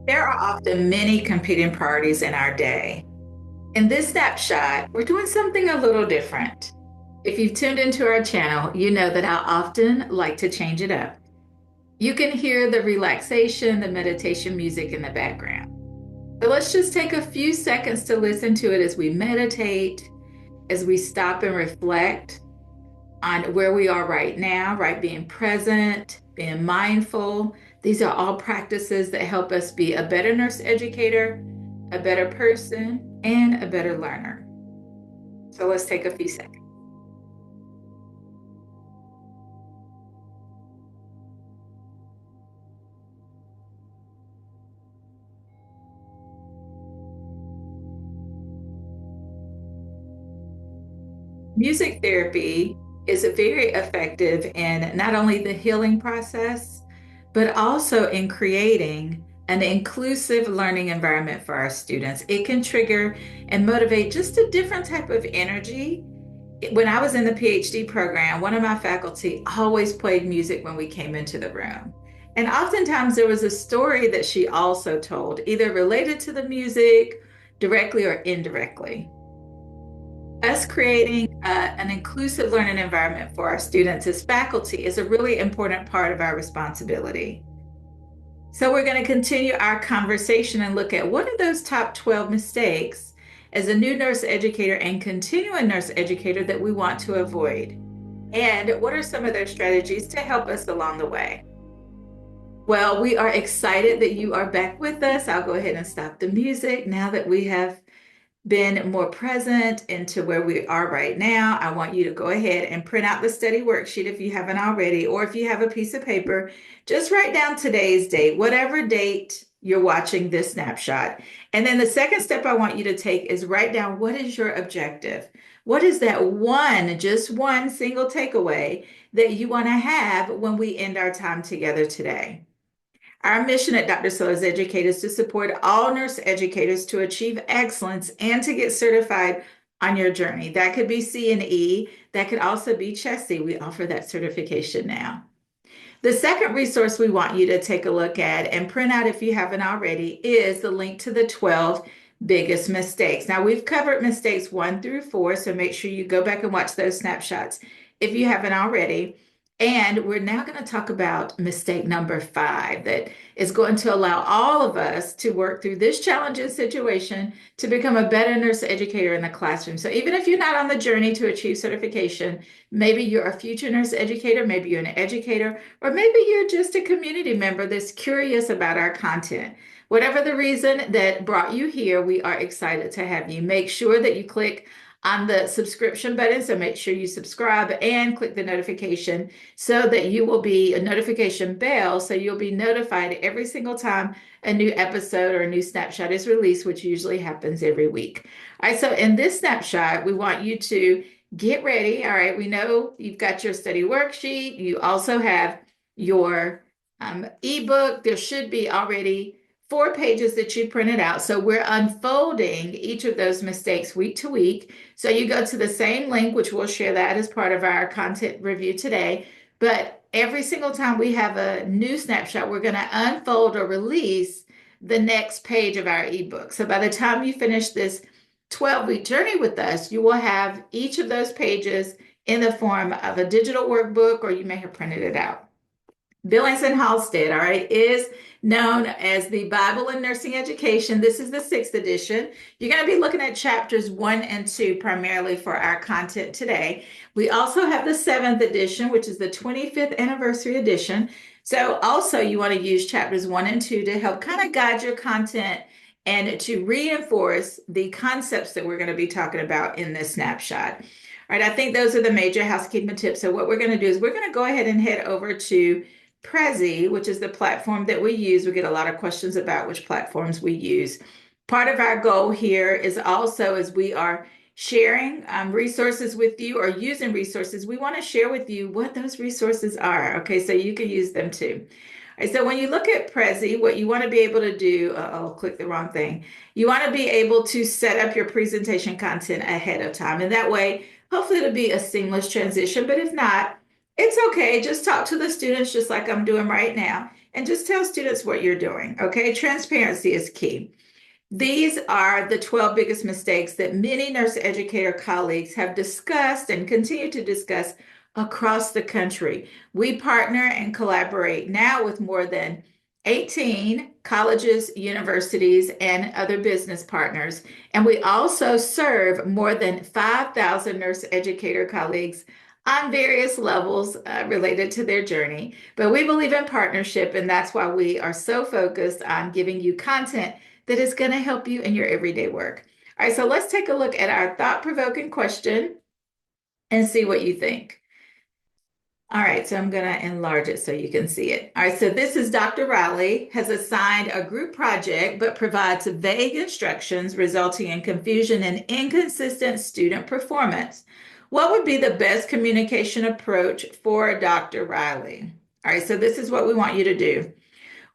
There are often many competing priorities in our day. In this snapshot, we're doing something a little different. If you've tuned into our channel, you know that I often like to change it up. You can hear the relaxation, the meditation music in the background. So let's just take a few seconds to listen to it as we meditate, as we stop and reflect on where we are right now, right? Being present, being mindful. These are all practices that help us be a better nurse educator, a better person, and a better learner. So let's take a few seconds. Music therapy is very effective in not only the healing process, but also in creating an inclusive learning environment for our students. It can trigger and motivate just a different type of energy. When I was in the PhD program, one of my faculty always played music when we came into the room. And oftentimes there was a story that she also told, either related to the music, directly or indirectly. Us creating an inclusive learning environment for our students as faculty is a really important part of our responsibility. So we're going to continue our conversation and look at what are those top 12 mistakes as a new nurse educator and continuing nurse educator that we want to avoid. And what are some of those strategies to help us along the way? Well, we are excited that you are back with us. I'll go ahead and stop the music now that we have been more present into where we are right now. I want you to go ahead and print out the study worksheet if you haven't already, or if you have a piece of paper, just write down today's date, whatever date you're watching this snapshot. And then the second step I want you to take is write down what is your objective? What is that one, just one single takeaway that you want to have when we end our time together today? Our mission at Dr. Sellars Educate is to support all nurse educators to achieve excellence and to get certified on your journey. That could be CNE, that could also be CHESI. We offer that certification now. The second resource we want you to take a look at and print out if you haven't already is the link to the 12 biggest mistakes. Now, we've covered mistakes 1 through 4, so make sure you go back and watch those snapshots if you haven't already. And we're now going to talk about mistake number 5 that is going to allow all of us to work through this challenging situation to become a better nurse educator in the classroom. So even if you're not on the journey to achieve certification, maybe you're a future nurse educator, maybe you're an educator, or maybe you're just a community member that's curious about our content. Whatever the reason that brought you here, we are excited to have you. Make sure that you click on the subscription button. So make sure you subscribe and click the notification so that you will be a notification bell. So you'll be notified every single time a new episode or a new snapshot is released, which usually happens every week. All right. So in this snapshot, we want you to get ready. All right. We know you've got your study worksheet. You also have your ebook. There should be already 4 pages that you printed out. So we're unfolding each of those mistakes week to week. So you go to the same link, which we'll share that as part of our content review today. But every single time we have a new snapshot, we're going to unfold or release the next page of our ebook. So by the time you finish this 12-week journey with us, you will have each of those pages in the form of a digital workbook, or you may have printed it out. Billings and Halstead, all right, is known as the Bible in Nursing Education. This is the 6th edition. You're going to be looking at chapters 1 and 2 primarily for our content today. We also have the 7th edition, which is the 25th anniversary edition. So also you want to use chapters 1 and 2 to help kind of guide your content and to reinforce the concepts that we're going to be talking about in this snapshot. All right, I think those are the major housekeeping tips. So what we're going to do is we're going to go ahead and head over to Prezi, which is the platform that we use. We get a lot of questions about which platforms we use. Part of our goal here is also as we are sharing resources with you or using resources, we want to share with you what those resources are. Okay, so you can use them too. All right, so when you look at Prezi, what you want to be able to do, I'll click the wrong thing. You want to be able to set up your presentation content ahead of time. And that way, hopefully it'll be a seamless transition. But if not, it's okay. Just talk to the students just like I'm doing right now. and just tell students what you're doing. Okay, transparency is key. These are the 12 biggest mistakes that many nurse educator colleagues have discussed and continue to discuss across the country. We partner and collaborate now with more than 18 colleges, universities, and other business partners. And we also serve more than 5,000 nurse educator colleagues on various levels related to their journey. But we believe in partnership, and that's why we are so focused on giving you content that is going to help you in your everyday work. All right, so let's take a look at our thought-provoking question and see what you think. All right, so I'm going to enlarge it so you can see it. All right, so this is Dr. Riley has assigned a group project but provides vague instructions resulting in confusion and inconsistent student performance. What would be the best communication approach for Dr. Riley? All right, so this is what we want you to do.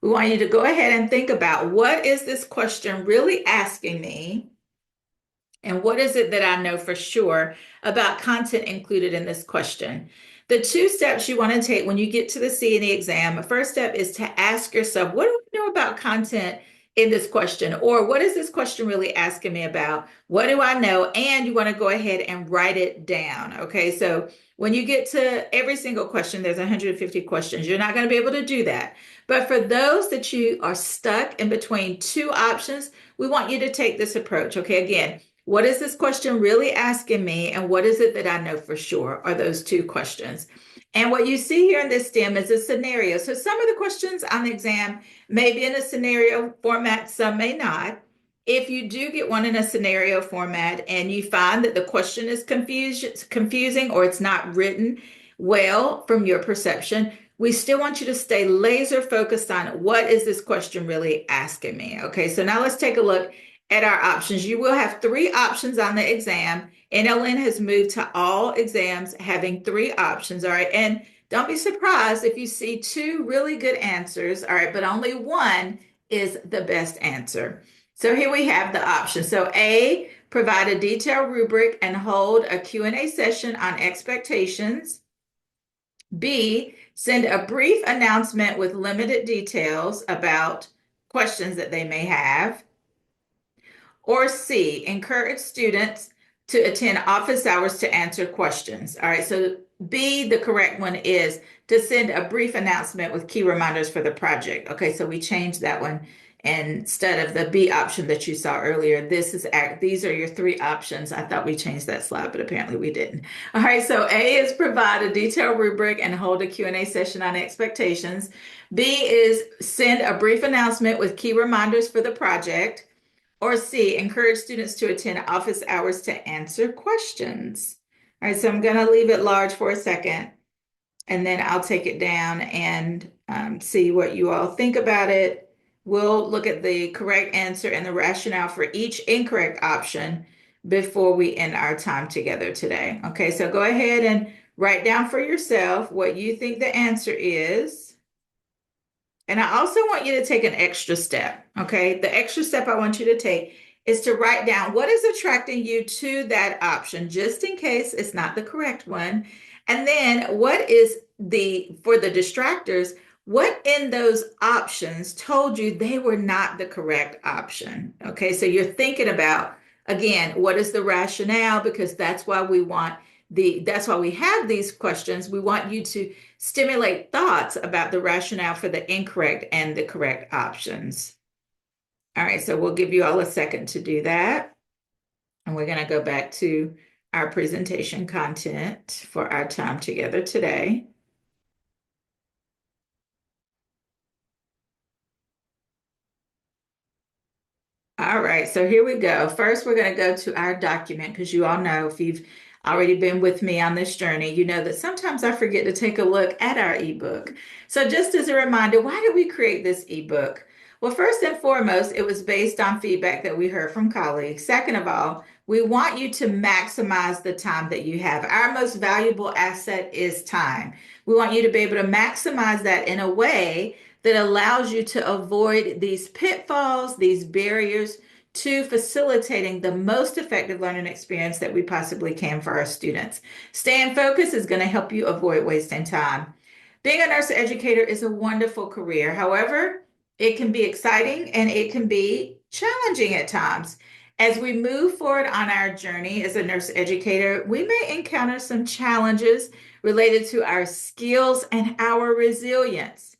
We want you to go ahead and think about, what is this question really asking me? And what is it that I know for sure about content included in this question? The two steps you want to take when you get to the C&E exam, the first step is to ask yourself, what do I know about content in this question? Or what is this question really asking me about? What do I know? And you want to go ahead and write it down. Okay, so when you get to every single question, there's 150 questions. You're not going to be able to do that. But for those that you are stuck in between two options, we want you to take this approach. Okay, again, what is this question really asking me? And what is it that I know for sure are those two questions? And what you see here in this STEM is a scenario. So some of the questions on the exam may be in a scenario format, some may not. If you do get one in a scenario format and you find that the question is confusing or it's not written well from your perception, we still want you to stay laser focused on what is this question really asking me? Okay, so now let's take a look at our options. You will have three options on the exam. NLN has moved to all exams having three options, all right? And don't be surprised if you see two really good answers, all right, but only one is the best answer. So here we have the options. So A, provide a detailed rubric and hold a Q&A session on expectations. B, send a brief announcement with limited details about questions that they may have. Or C, encourage students to attend office hours to answer questions. All right, so B, the correct one, is to send a brief announcement with key reminders for the project. Okay, so we changed that one. Instead of the B option that you saw earlier, these are your three options. I thought we changed that slide, but apparently we didn't. All right, so A is provide a detailed rubric and hold a Q&A session on expectations. B is send a brief announcement with key reminders for the project. Or C, encourage students to attend office hours to answer questions. All right, so I'm going to leave it large for a second, and then I'll take it down and see what you all think about it. We'll look at the correct answer and the rationale for each incorrect option before we end our time together today. Okay, so go ahead and write down for yourself what you think the answer is. And I also want you to take an extra step, okay? The extra step I want you to take is to write down what is attracting you to that option, just in case it's not the correct one. And then what is for the distractors, what in those options told you they were not the correct option? Okay, so you're thinking about, again, what is the rationale? Because that's why we have these questions. We want you to stimulate thoughts about the rationale for the incorrect and the correct options. All right, so we'll give you all a second to do that. And we're going to go back to our presentation content for our time together today. All right, so here we go. First, we're going to go to our document because you all know, if you've already been with me on this journey, you know that sometimes I forget to take a look at our ebook. So just as a reminder, why did we create this ebook? Well, first and foremost, it was based on feedback that we heard from colleagues. Second of all, we want you to maximize the time that you have. Our most valuable asset is time. We want you to be able to maximize that in a way that allows you to avoid these pitfalls, these barriers to facilitating the most effective learning experience that we possibly can for our students. Staying focused is going to help you avoid wasting time. Being a nurse educator is a wonderful career. However, it can be exciting and it can be challenging at times. As we move forward on our journey as a nurse educator, we may encounter some challenges related to our skills and our resilience.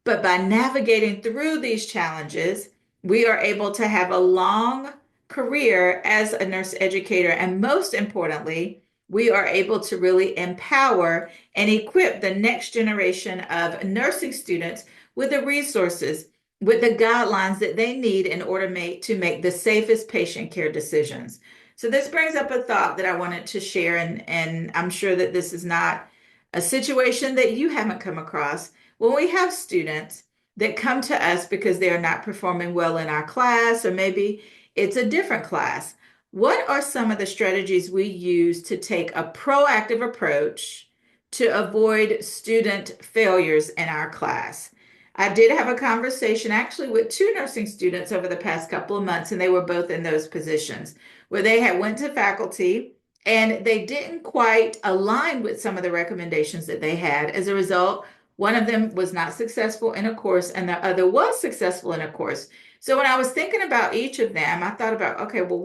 But by navigating through these challenges, we are able to have a long career as a nurse educator. And most importantly, we are able to really empower and equip the next generation of nursing students with the resources, with the guidelines that they need in order to make the safest patient care decisions. So this brings up a thought that I wanted to share, and I'm sure that this is not a situation that you haven't come across. When we have students that come to us because they are not performing well in our class, or maybe it's a different class, what are some of the strategies we use to take a proactive approach to avoid student failures in our class? I did have a conversation actually with two nursing students over the past couple of months, and they were both in those positions where they had went to faculty and they didn't quite align with some of the recommendations that they had. As a result, one of them was not successful in a course and the other was successful in a course. So when I was thinking about each of them, I thought about, okay, well,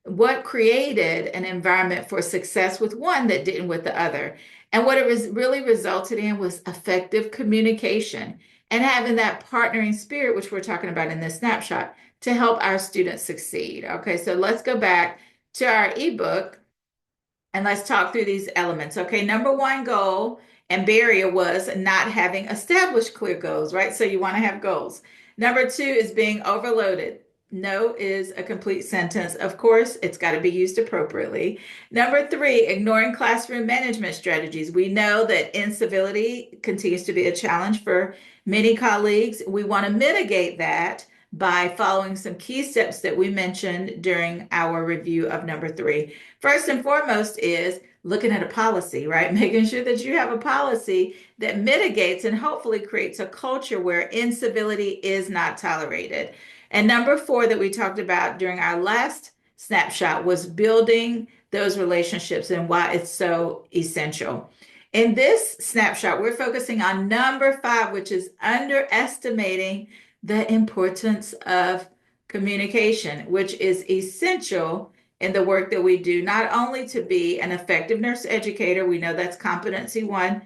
what created an environment for success with one that didn't with the other? And what it was really resulted in was effective communication and having that partnering spirit, which we're talking about in this snapshot, to help our students succeed. Okay, so let's go back to our ebook and let's talk through these elements. Okay, number one goal and barrier was not having established clear goals, right? So you want to have goals. Number two is being overloaded. No is a complete sentence. Of course, it's got to be used appropriately. Number three, ignoring classroom management strategies. We know that incivility continues to be a challenge for many colleagues. We want to mitigate that by following some key steps that we mentioned during our review of number three. First and foremost is looking at a policy, right? Making sure that you have a policy that mitigates and hopefully creates a culture where incivility is not tolerated. And number four that we talked about during our last snapshot was building those relationships and why it's so essential. In this snapshot, we're focusing on number five, which is underestimating the importance of communication, which is essential in the work that we do, not only to be an effective nurse educator, we know that's competency one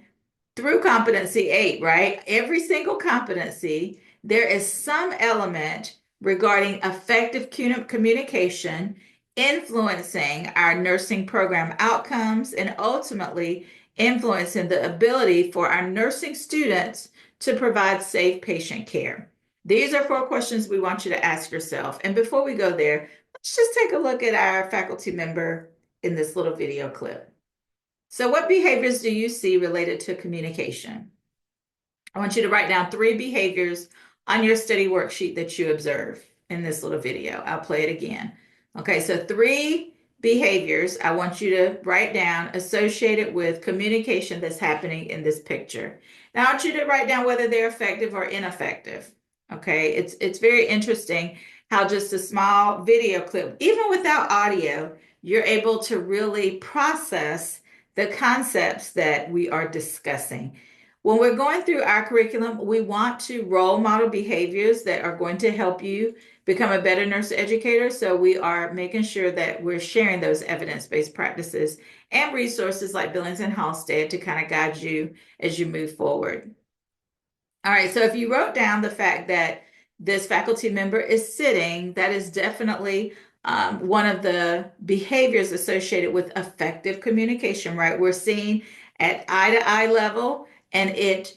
through competency eight, right? Every single competency, there is some element regarding effective communication influencing our nursing program outcomes and ultimately influencing the ability for our nursing students to provide safe patient care. These are four questions we want you to ask yourself. And before we go there, let's just take a look at our faculty member in this little video clip. So what behaviors do you see related to communication? I want you to write down 3 behaviors on your study worksheet that you observe in this little video. I'll play it again. Okay, so 3 behaviors I want you to write down associated with communication that's happening in this picture. Now I want you to write down whether they're effective or ineffective. Okay, it's very interesting how just a small video clip, even without audio, you're able to really process the concepts that we are discussing. When we're going through our curriculum, we want to role model behaviors that are going to help you become a better nurse educator. So we are making sure that we're sharing those evidence-based practices and resources like Billings and Halstead to kind of guide you as you move forward. All right, so if you wrote down the fact that this faculty member is sitting, that is definitely one of the behaviors associated with effective communication, right? We're seeing at eye-to-eye level, and it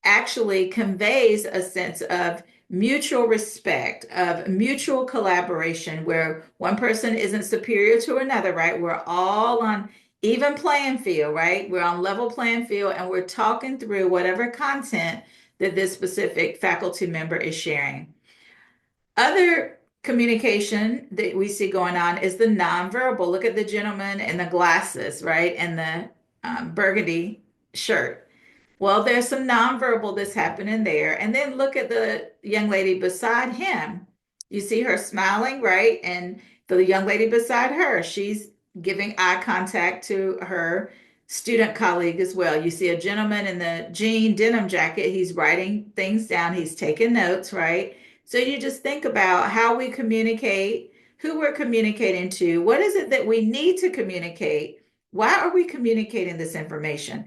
actually conveys a sense of mutual respect, of mutual collaboration, where one person isn't superior to another, right? We're all on even playing field, right? We're on level playing field, and we're talking through whatever content that this specific faculty member is sharing. Other communication that we see going on is the nonverbal. Look at the gentleman in the glasses, right? And the burgundy shirt. Well, there's some nonverbal that's happening there. And then look at the young lady beside him. You see her smiling, right? And the young lady beside her, she's giving eye contact to her student colleague as well. You see a gentleman in the jean denim jacket, he's writing things down, he's taking notes, right? So you just think about how we communicate, who we're communicating to, what is it that we need to communicate? Why are we communicating this information?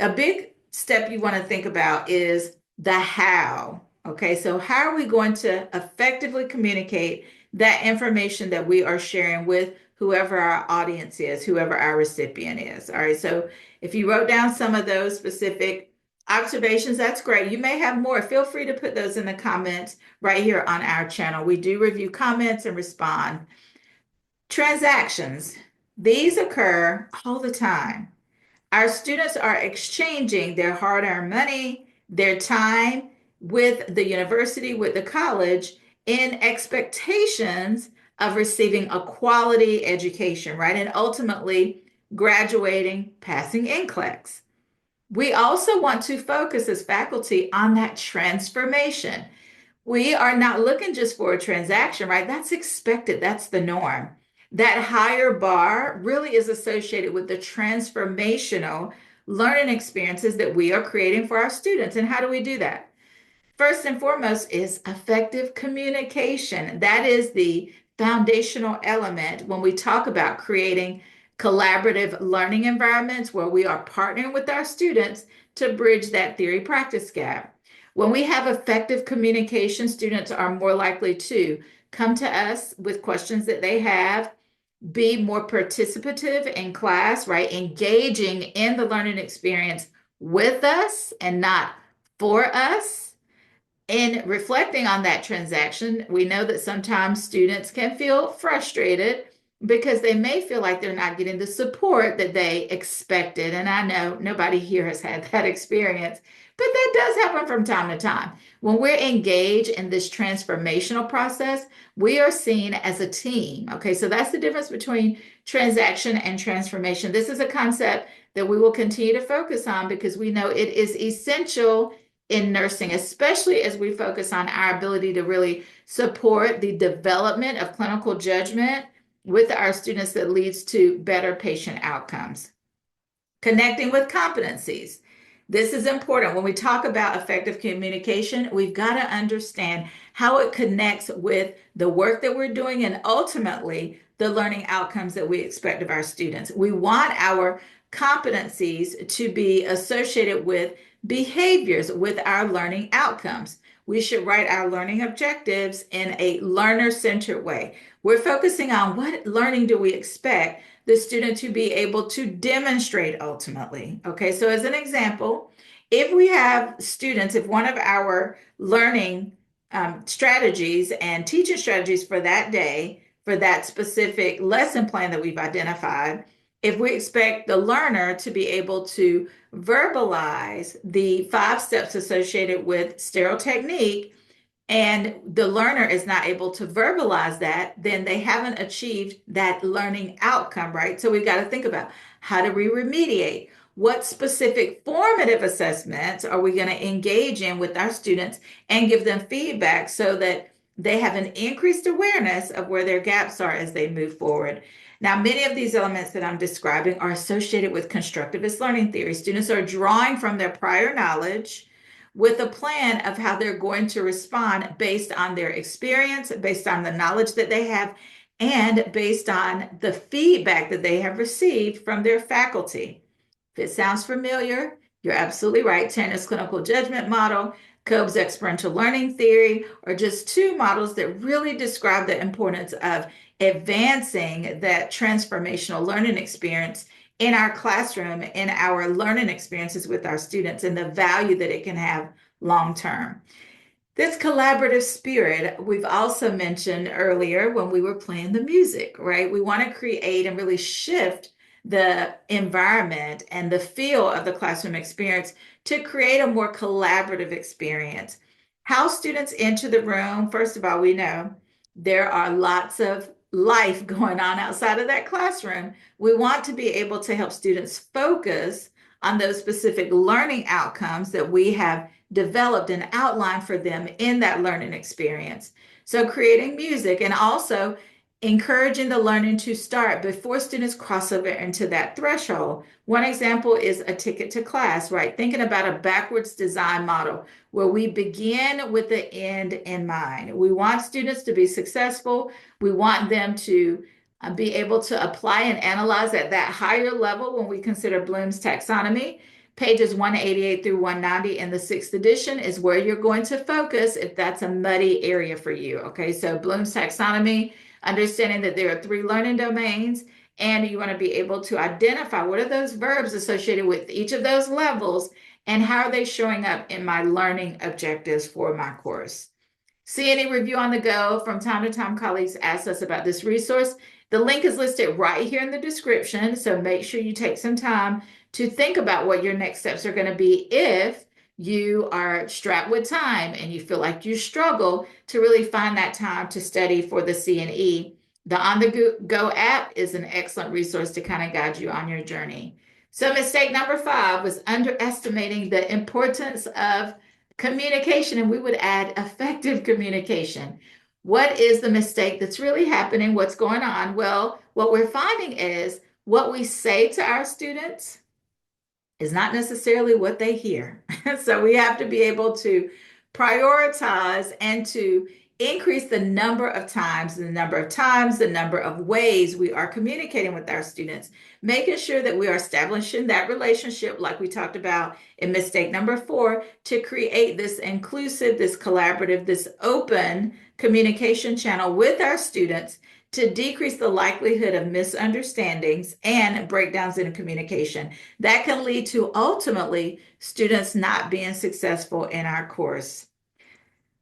A big step you want to think about is the how. Okay, so how are we going to effectively communicate that information that we are sharing with whoever our audience is, whoever our recipient is? All right, so if you wrote down some of those specific observations, that's great. You may have more. Feel free to put those in the comments right here on our channel. We do review comments and respond. Transactions, these occur all the time. Our students are exchanging their hard-earned money, their time with the university, with the college, in expectations of receiving a quality education, right? And ultimately graduating, passing NCLEX. We also want to focus as faculty on that transformation. We are not looking just for a transaction, right? That's expected. That's the norm. That higher bar really is associated with the transformational learning experiences that we are creating for our students. And how do we do that? First and foremost is effective communication. That is the foundational element when we talk about creating collaborative learning environments where we are partnering with our students to bridge that theory practice gap. When we have effective communication, students are more likely to come to us with questions that they have, be more participative in class, right? Engaging in the learning experience with us and not for us. In reflecting on that transaction, we know that sometimes students can feel frustrated because they may feel like they're not getting the support that they expected. And I know nobody here has had that experience, but that does happen from time to time. When we're engaged in this transformational process, we are seen as a team. Okay, so that's the difference between transaction and transformation. This is a concept that we will continue to focus on because we know it is essential in nursing, especially as we focus on our ability to really support the development of clinical judgment with our students that leads to better patient outcomes. Connecting with competencies. This is important. When we talk about effective communication, we've got to understand how it connects with the work that we're doing and ultimately the learning outcomes that we expect of our students. We want our competencies to be associated with behaviors with our learning outcomes. We should write our learning objectives in a learner-centered way. We're focusing on what learning do we expect the student to be able to demonstrate ultimately. Okay, so as an example, if we have students, if one of our learning strategies and teaching strategies for that day, for that specific lesson plan that we've identified, if we expect the learner to be able to verbalize the 5 steps associated with sterile technique, and the learner is not able to verbalize that, then they haven't achieved that learning outcome, right? So we've got to think about how do we remediate? What specific formative assessments are we going to engage in with our students and give them feedback so that they have an increased awareness of where their gaps are as they move forward? Now, many of these elements that I'm describing are associated with constructivist learning theory. Students are drawing from their prior knowledge with a plan of how they're going to respond based on their experience, based on the knowledge that they have, and based on the feedback that they have received from their faculty. If it sounds familiar, you're absolutely right. Tanner's clinical judgment model, Kolb's experiential learning theory are just 2 models that really describe the importance of advancing that transformational learning experience in our classroom, in our learning experiences with our students, and the value that it can have long term. This collaborative spirit, we've also mentioned earlier when we were playing the music, right? We want to create and really shift the environment and the feel of the classroom experience to create a more collaborative experience. How students enter the room, first of all, we know there are lots of life going on outside of that classroom. We want to be able to help students focus on those specific learning outcomes that we have developed and outlined for them in that learning experience. So creating music and also encouraging the learning to start before students cross over into that threshold. One example is a ticket to class, right? Thinking about a backwards design model where we begin with the end in mind. We want students to be successful. We want them to be able to apply and analyze at that higher level when we consider Bloom's taxonomy. Pages 188 through 190 in the sixth edition is where you're going to focus if that's a muddy area for you. Okay, so Bloom's taxonomy, understanding that there are three learning domains, and you want to be able to identify what are those verbs associated with each of those levels and how are they showing up in my learning objectives for my course. CNE Review on the Go. From time to time, colleagues ask us about this resource. The link is listed right here in the description, so make sure you take some time to think about what your next steps are going to be if you are strapped with time and you feel like you struggle to really find that time to study for the CNE. The On the Go app is an excellent resource to kind of guide you on your journey. So mistake number 5 was underestimating the importance of communication, and we would add effective communication. What is the mistake that's really happening? What's going on? Well, what we're finding is what we say to our students is not necessarily what they hear. So we have to be able to prioritize and to increase the number of times, the number of ways we are communicating with our students, making sure that we are establishing that relationship, like we talked about in mistake number 4, to create this inclusive, this collaborative, this open communication channel with our students to decrease the likelihood of misunderstandings and breakdowns in communication. That can lead to ultimately students not being successful in our course.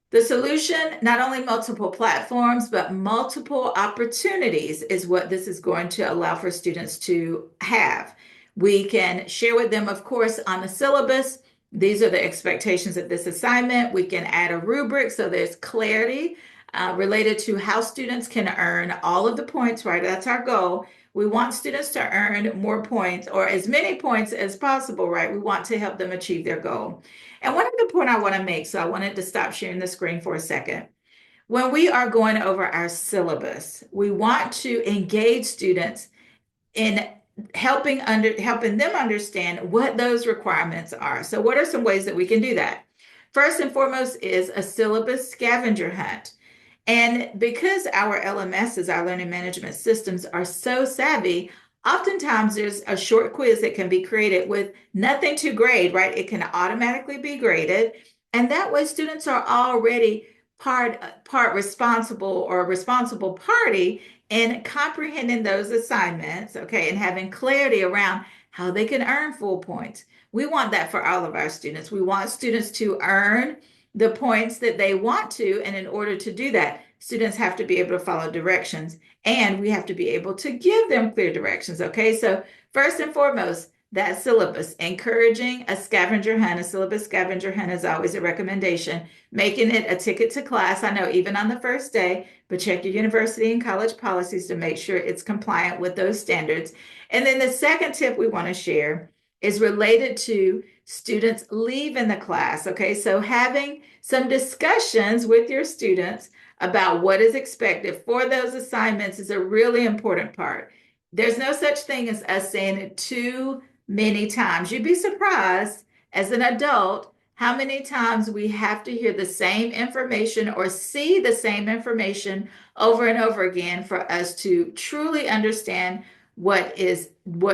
The solution, not only multiple platforms, but multiple opportunities is what this is going to allow for students to have. We can share with them, of course, on the syllabus. These are the expectations of this assignment. We can add a rubric so there's clarity related to how students can earn all of the points, right? That's our goal. We want students to earn more points or as many points as possible, right? We want to help them achieve their goal. And one other point I want to make, so I wanted to stop sharing the screen for a second. When we are going over our syllabus, we want to engage students in helping them understand what those requirements are. So what are some ways that we can do that? First and foremost is a syllabus scavenger hunt. And because our LMSs, our learning management systems, are so savvy, oftentimes there's a short quiz that can be created with nothing to grade, right? It can automatically be graded. And that way students are already part responsible or a responsible party in comprehending those assignments, okay, and having clarity around how they can earn full points. We want that for all of our students. We want students to earn the points that they want to, and in order to do that, students have to be able to follow directions, and we have to be able to give them clear directions, okay? So first and foremost, that syllabus, encouraging a scavenger hunt. A syllabus scavenger hunt is always a recommendation. Making it a ticket to class, I know even on the first day, but check your university and college policies to make sure it's compliant with those standards. And then the second tip we want to share is related to students leaving the class, okay? So having some discussions with your students about what is expected for those assignments is a really important part. There's no such thing as us saying it too many times. You'd be surprised as an adult how many times we have to hear the same information or see the same information over and over again for us to truly understand what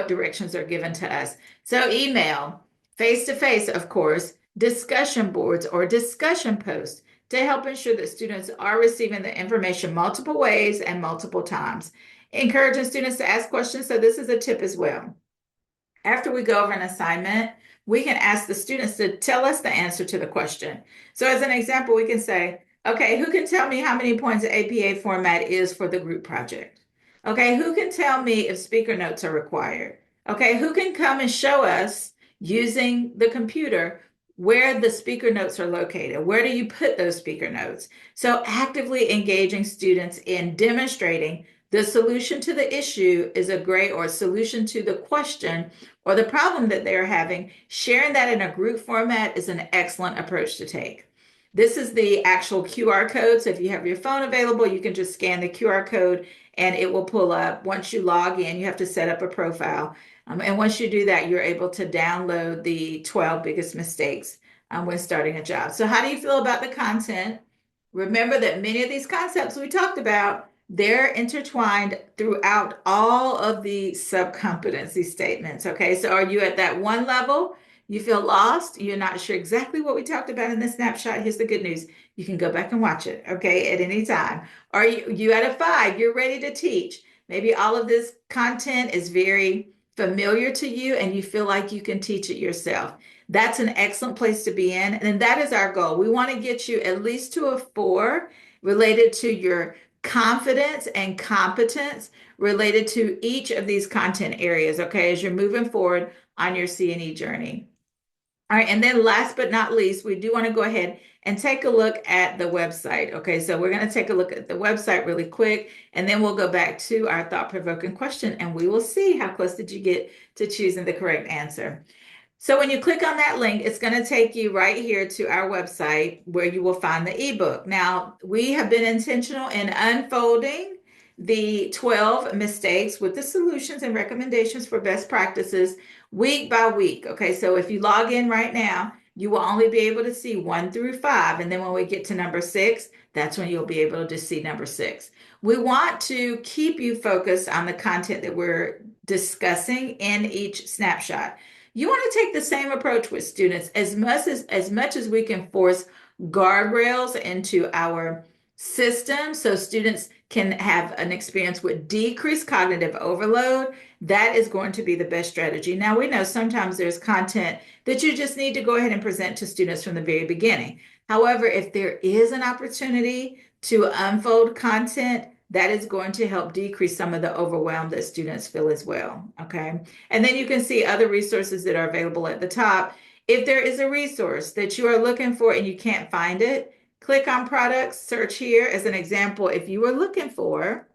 directions are given to us. So email, face-to-face, of course, discussion boards or discussion posts to help ensure that students are receiving the information multiple ways and multiple times. Encouraging students to ask questions. So this is a tip as well. After we go over an assignment, we can ask the students to tell us the answer to the question. So as an example, we can say, okay, who can tell me how many points the APA format is for the group project? Okay, who can tell me if speaker notes are required? Okay, who can come and show us using the computer where the speaker notes are located? Where do you put those speaker notes? So actively engaging students in demonstrating the solution to the issue is a great, or solution to the question or the problem that they're having. Sharing that in a group format is an excellent approach to take. This is the actual QR code. So if you have your phone available, you can just scan the QR code and it will pull up. Once you log in, you have to set up a profile. And once you do that, you're able to download the 12 biggest mistakes when starting a job. So how do you feel about the content? Remember that many of these concepts we talked about, they're intertwined throughout all of the sub-competency statements. Okay, so are you at that one level? You feel lost? You're not sure exactly what we talked about in this snapshot? Here's the good news. You can go back and watch it, okay, at any time. Are you at a 5? You're ready to teach. Maybe all of this content is very familiar to you and you feel like you can teach it yourself. That's an excellent place to be in. And that is our goal. We want to get you at least to a 4 related to your confidence and competence related to each of these content areas, okay, as you're moving forward on your C&E journey. All right, and then last but not least, we do want to go ahead and take a look at the website. Okay, so we're going to take a look at the website really quick, and then we'll go back to our thought-provoking question, and we will see how close did you get to choosing the correct answer. So when you click on that link, it's going to take you right here to our website where you will find the ebook. Now, we have been intentional in unfolding the 12 mistakes with the solutions and recommendations for best practices week by week. Okay, so if you log in right now, you will only be able to see 1 through 5. And then when we get to number 6, that's when you'll be able to see number 6. We want to keep you focused on the content that we're discussing in each snapshot. You want to take the same approach with students as much as we can force guardrails into our system so students can have an experience with decreased cognitive overload. That is going to be the best strategy. Now, we know sometimes there's content that you just need to go ahead and present to students from the very beginning. However, if there is an opportunity to unfold content, that is going to help decrease some of the overwhelm that students feel as well, okay? And then you can see other resources that are available at the top. If there is a resource that you are looking for and you can't find it, click on products, search here as an example. If you were looking for,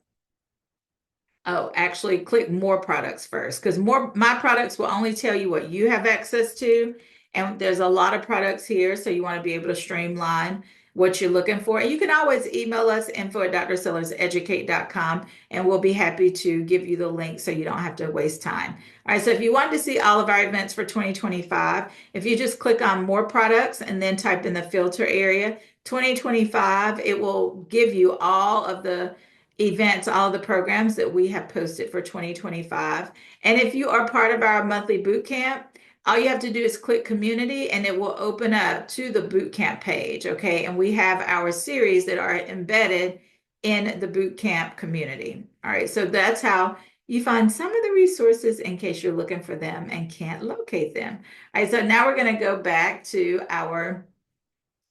actually click more products first, because my products will only tell you what you have access to. And there's a lot of products here, so you want to be able to streamline what you're looking for. And you can always email us info@drsellarseducate.com, and we'll be happy to give you the link so you don't have to waste time. All right, so if you want to see all of our events for 2025, if you just click on more products and then type in the filter area, 2025, it will give you all of the events, all of the programs that we have posted for 2025. And if you are part of our monthly boot camp, all you have to do is click community and it will open up to the bootcamp page, okay? And we have our series that are embedded in the bootcamp community. All right, so that's how you find some of the resources in case you're looking for them and can't locate them. All right, so now we're gonna go back to our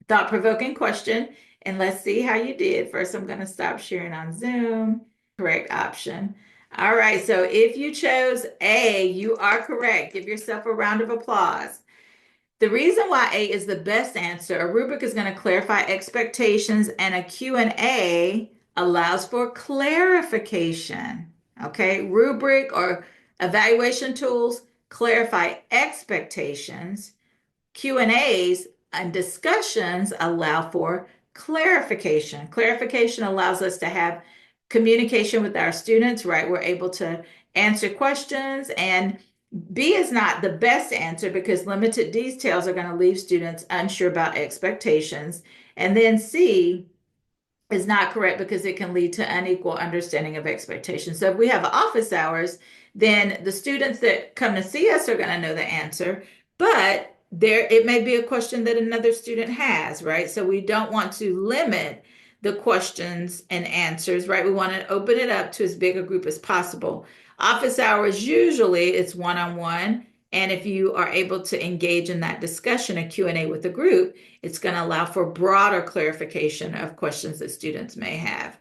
thought-provoking question and let's see how you did. First, I'm gonna stop sharing on Zoom. Correct option. All right, so if you chose A, you are correct. Give yourself a round of applause. The reason why A is the best answer, a rubric is going to clarify expectations and a Q&A allows for clarification. Okay, rubric or evaluation tools clarify expectations. Q&As and discussions allow for clarification. Clarification allows us to have communication with our students, right? We're able to answer questions, and B is not the best answer because limited details are going to leave students unsure about expectations. And then C is not correct because it can lead to unequal understanding of expectations. So if we have office hours, then the students that come to see us are going to know the answer, but it may be a question that another student has, right? So we don't want to limit the questions and answers, right? We want to open it up to as big a group as possible. Office hours, usually it's one-on-one. And if you are able to engage in that discussion, a Q&A with the group, it's going to allow for broader clarification of questions that students may have.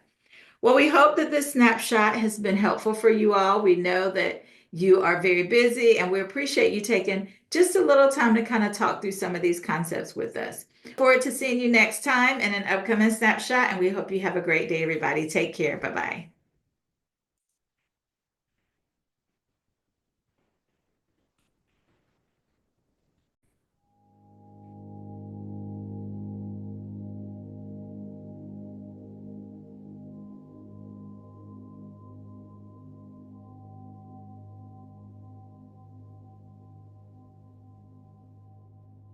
Well, we hope that this snapshot has been helpful for you all. We know that you are very busy and we appreciate you taking just a little time to kind of talk through some of these concepts with us. Look forward to seeing you next time in an upcoming snapshot, and we hope you have a great day, everybody. Take care. Bye-bye.